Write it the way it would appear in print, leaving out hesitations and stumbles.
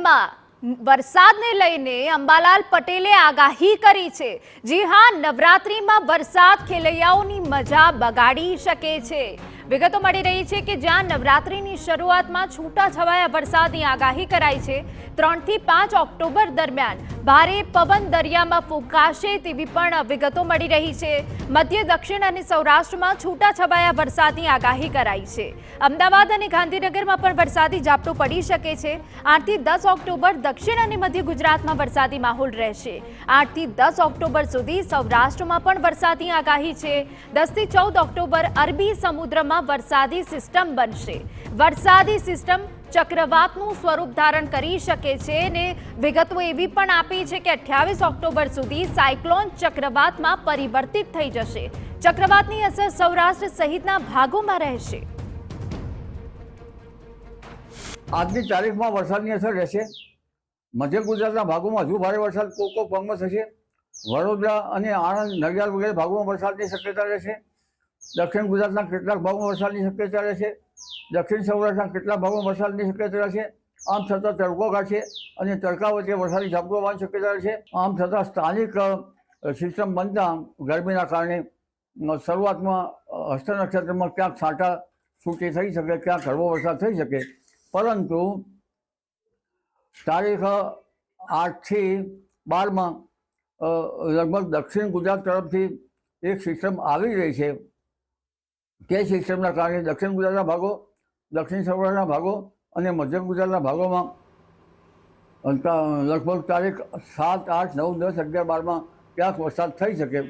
નવરાત્રીમાં વરસાદને લઈને અંબાલાલ પટેલે આગાહી કરી છે। જી હા, નવરાત્રીમાં વરસાદ ખેલૈયાઓની મજા બગાડી શકે છે। વિગતો મળી રહી છે કે જ્યાં નવરાત્રીની શરૂઆતમાં છૂટાછવાયા વરસાદની આગાહી કરાઈ છે, 3 થી 5 ઓક્ટોબર દરમિયાન ભારે પવન દરિયામાં ફૂંકાશે તેવી પણ વિગતો મળી રહી છે। મધ્ય, દક્ષિણ અને સૌરાષ્ટ્રમાં છૂટાછવાયા વરસાદની આગાહી કરાઈ છે। અમદાવાદ અને ગાંધીનગરમાં પણ વરસાદી ઝાપટું પડી શકે છે। 8 થી 10 ઓક્ટોબર દક્ષિણ અને મધ્ય ગુજરાતમાં વરસાદી માહોલ રહેશે। 8 થી 10 ઓક્ટોબર સુધી સૌરાષ્ટ્રમાં પણ વરસાદની આગાહી છે। 10 થી 14 ઓક્ટોબર અરબી સમુદ્રમાં વરસાદી સિસ્ટમ બનશે। વરસાદી સિસ્ટમ ચક્રવાતનું સ્વરૂપ ધારણ કરી શકે છે અને વિગતો એવી પણ આપી છે કે 28 ઓક્ટોબર સુધી સાયક્લોન ચક્રવાતમાં પરિવર્તિત થઈ જશે। ચક્રવાતની અસર સૌરાષ્ટ્ર સહિતના ભાગોમાં રહેશે। આજની તારીખમાં વરસાદની અસર રહેશે। મધ્ય ગુજરાતના ભાગોમાં હજુ ભારે વરસાદ કોક ભાગમાં થશે। વડોદરા અને આણંદ, નડિયાદ વગેરે ભાગોમાં વરસાદની શક્યતા રહેશે। દક્ષિણ ગુજરાતના કેટલાક ભાગોમાં વરસાદની શક્યતા રહેશે। દક્ષિણ સૌરાષ્ટ્રના કેટલાક ભાગોમાં વરસાદની શક્યતા રહેશે। આમ છતાં તડકો કાઢશે અને તડકા વચ્ચે વરસાદી ઝાપટું આવવાની શક્યતા રહેશે। આમ છતાં સ્થાનિક સિસ્ટમ બનતા ગરમીના કારણે શરૂઆતમાં હસ્ત નક્ષત્રમાં ક્યાંક છાંટા છૂટી થઈ શકે, ક્યાંક હળવો વરસાદ થઈ શકે, પરંતુ તારીખ 8 થી 12માં લગભગ દક્ષિણ ગુજરાત તરફથી એક સિસ્ટમ આવી રહી છે। તે સિસ્ટમના કારણે દક્ષિણ ગુજરાતના ભાગો, દક્ષિણ સૌરાષ્ટ્રના ભાગો અને મધ્ય ગુજરાતના ભાગોમાં લગભગ તારીખ 7, 8, 9, 10, 11, 12માં ક્યાંક વરસાદ થઈ શકે।